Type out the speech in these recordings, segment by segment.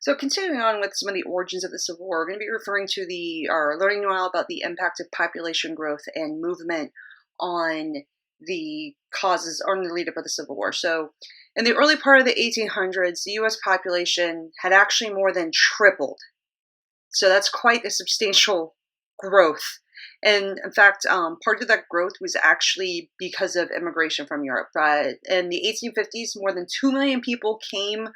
So continuing on with some of the origins of the Civil War, we're going to be referring to or learning now about the impact of population growth and movement on the causes or the lead up of the Civil War. So in the early part of the 1800s, the U.S. population had actually more than tripled. So that's quite a substantial growth. And in fact, part of that growth was actually because of immigration from Europe. In the 1850s, more than 2 million people came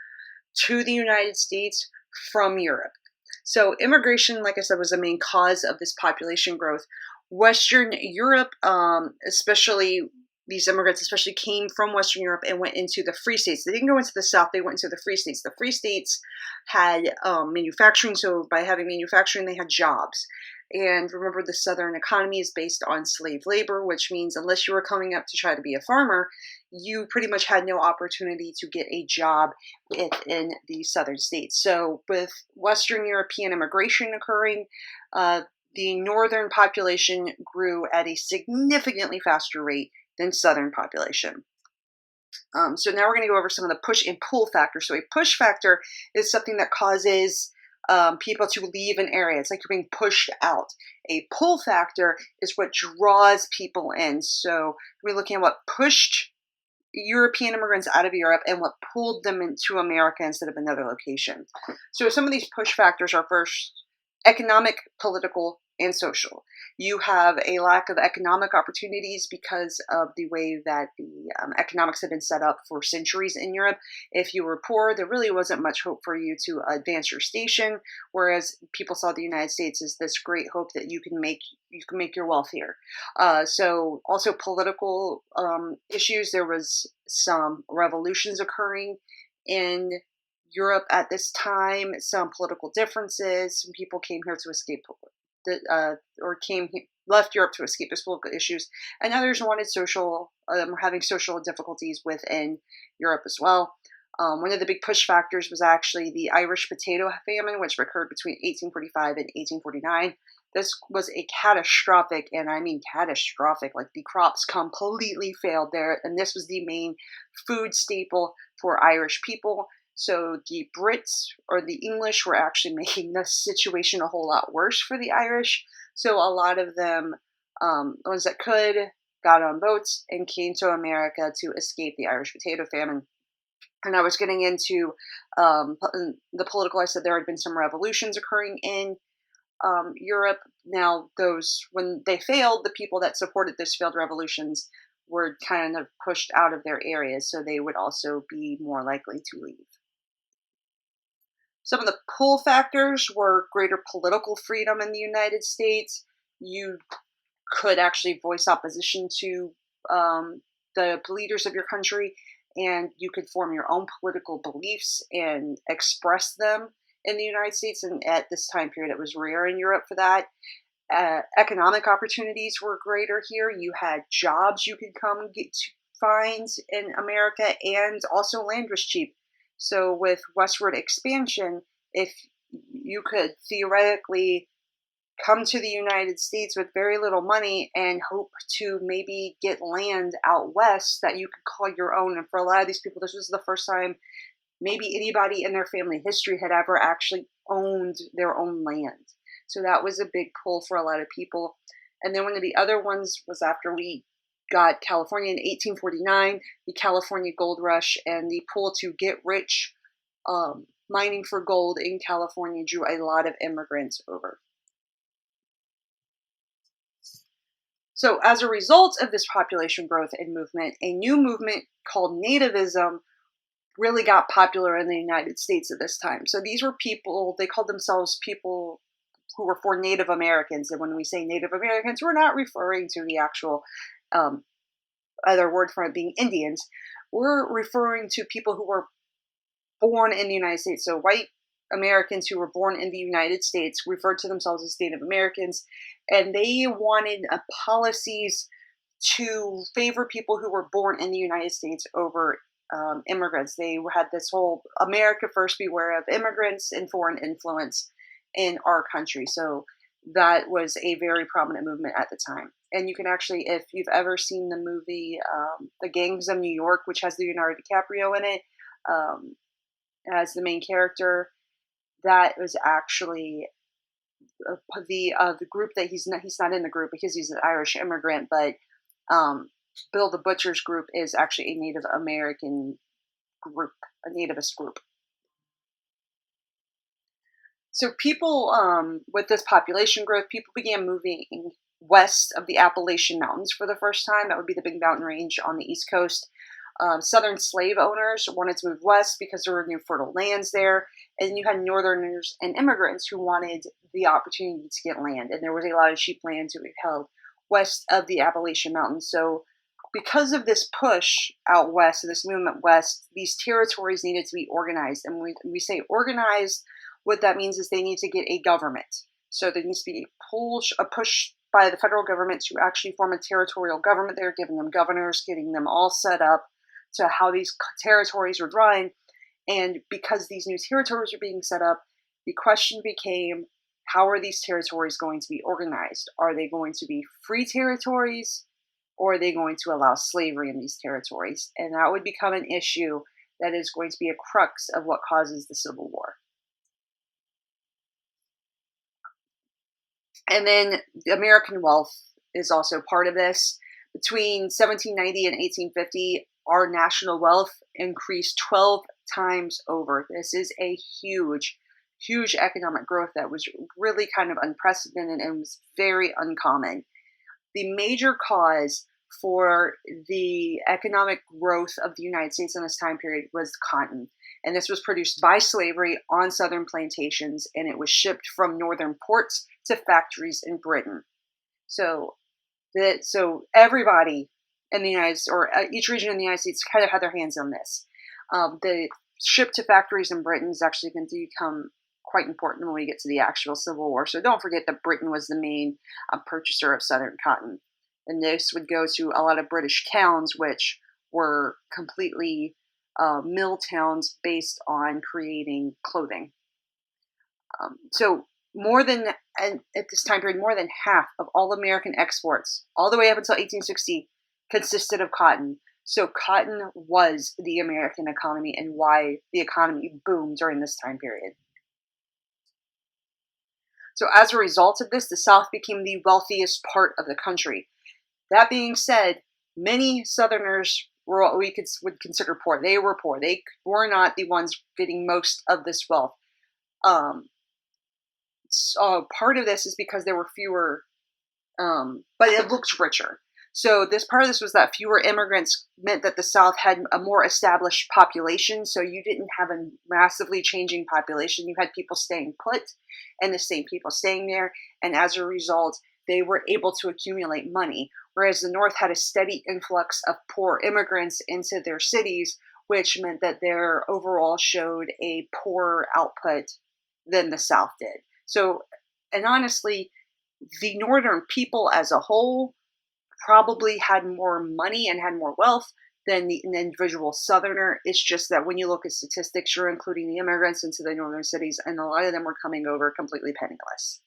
to the United States from Europe. So immigration, like I said, was the main cause of this population growth. Western Europe, especially these immigrants, especially came from Western Europe and went into the Free States. They didn't go into the South; they went into the Free States. The Free States had manufacturing, so by having manufacturing, they had jobs. And remember, the Southern economy is based on slave labor, which means unless you were coming up to try to be a farmer, you pretty much had no opportunity to get a job within the Southern states. So with Western European immigration occurring, the Northern population grew at a significantly faster rate than Southern population. So now we're going to go over some of the push and pull factors. So a push factor is something that causes people to leave an area. It's like you're being pushed out. A pull factor is what draws people in. So we're looking at what pushed European immigrants out of Europe and what pulled them into America instead of another location. So some of these push factors are first economic, political, and social. You have a lack of economic opportunities because of the way that the economics have been set up for centuries in Europe. If you were poor, there really wasn't much hope for you to advance your station, whereas people saw the United States as this great hope that you can make your wealth here. So also political issues. There was some revolutions occurring in Europe at this time, some political differences. Some people came here to escape left Europe to escape those political issues, and others wanted having social difficulties within Europe as well. One of the big push factors was actually the Irish potato famine, which occurred between 1845 and 1849. This was a catastrophic, and I mean catastrophic, like the crops completely failed there, and this was the main food staple for Irish people. So the Brits or the English were actually making the situation a whole lot worse for the Irish. So a lot of them, the ones that could, got on boats and came to America to escape the Irish potato famine. And I was getting into the political. I said there had been some revolutions occurring in Europe. Now, when they failed, the people that supported those failed revolutions were kind of pushed out of their areas, so they would also be more likely to leave. Some of the pull factors were greater political freedom in the United States. You could actually voice opposition to the leaders of your country, and you could form your own political beliefs and express them in the United States. And at this time period, it was rare in Europe for that. Economic opportunities were greater here. You had jobs you could come get to find in America, and also land was cheap. So with westward expansion, if you could theoretically come to the United States with very little money and hope to maybe get land out west that you could call your own. And for a lot of these people, this was the first time maybe anybody in their family history had ever actually owned their own land. So that was a big pull for a lot of people. And then one of the other ones was after we got California in 1849, the California Gold Rush, and the pull to get rich mining for gold in California drew a lot of immigrants over. So as a result of this population growth and movement, a new movement called Nativism really got popular in the United States at this time. So these were people, they called themselves people who were for Native Americans. And when we say Native Americans, we're not referring to the actual other word for it being Indians. We're referring to people who were born in the United States. So white Americans who were born in the United States referred to themselves as Native Americans, and they wanted policies to favor people who were born in the United States over immigrants. They had this whole America first, beware of immigrants and foreign influence in our country. So that was a very prominent movement at the time. And you can actually, if you've ever seen the movie The Gangs of New York, which has Leonardo DiCaprio in it as the main character, that was actually the group that he's not in the group because he's an Irish immigrant, but um, Bill the Butcher's group is actually a Native American group, a nativist group. So people, with this population growth, people began moving west of the Appalachian Mountains for the first time. That would be the big mountain range on the East Coast. Southern slave owners wanted to move west because there were new fertile lands there. And you had Northerners and immigrants who wanted the opportunity to get land. And there was a lot of sheep lands that we held west of the Appalachian Mountains. So because of this push out west, this movement west, these territories needed to be organized. And when we say organized, what that means is they need to get a government. So there needs to be a push by the federal government to actually form a territorial government there, giving them governors, getting them all set up to how these territories were run. And because these new territories are being set up, the question became, how are these territories going to be organized? Are they going to be free territories, or are they going to allow slavery in these territories? And that would become an issue that is going to be a crux of what causes the Civil War. And then the American wealth is also part of this. Between 1790 and 1850, our national wealth increased 12 times over. This is a huge, huge economic growth that was really kind of unprecedented and was very uncommon. The major cause for the economic growth of the United States in this time period was cotton. And this was produced by slavery on southern plantations, and it was shipped from northern ports to factories in Britain. So everybody in the United States, or each region in the United States, kind of had their hands on this. The ship to factories in Britain is actually going to become quite important when we get to the actual Civil War. So don't forget that Britain was the main purchaser of southern cotton. And this would go to a lot of British towns, which were completely mill towns based on creating clothing. So at this time period, more than half of all American exports, all the way up until 1860, consisted of cotton. So cotton was the American economy and why the economy boomed during this time period. So as a result of this, the South became the wealthiest part of the country. That being said, many Southerners were what we would consider poor. They were poor. They were not the ones getting most of this wealth. So part of this is because there were fewer, but it looked richer. So part of this was that fewer immigrants meant that the South had a more established population. So you didn't have a massively changing population. You had people staying put and the same people staying there. And as a result, they were able to accumulate money. Whereas the North had a steady influx of poor immigrants into their cities, which meant that their overall showed a poorer output than the South did. So, and honestly, the Northern people as a whole probably had more money and had more wealth than an individual Southerner. It's just that when you look at statistics, you're including the immigrants into the northern cities, and a lot of them were coming over completely penniless.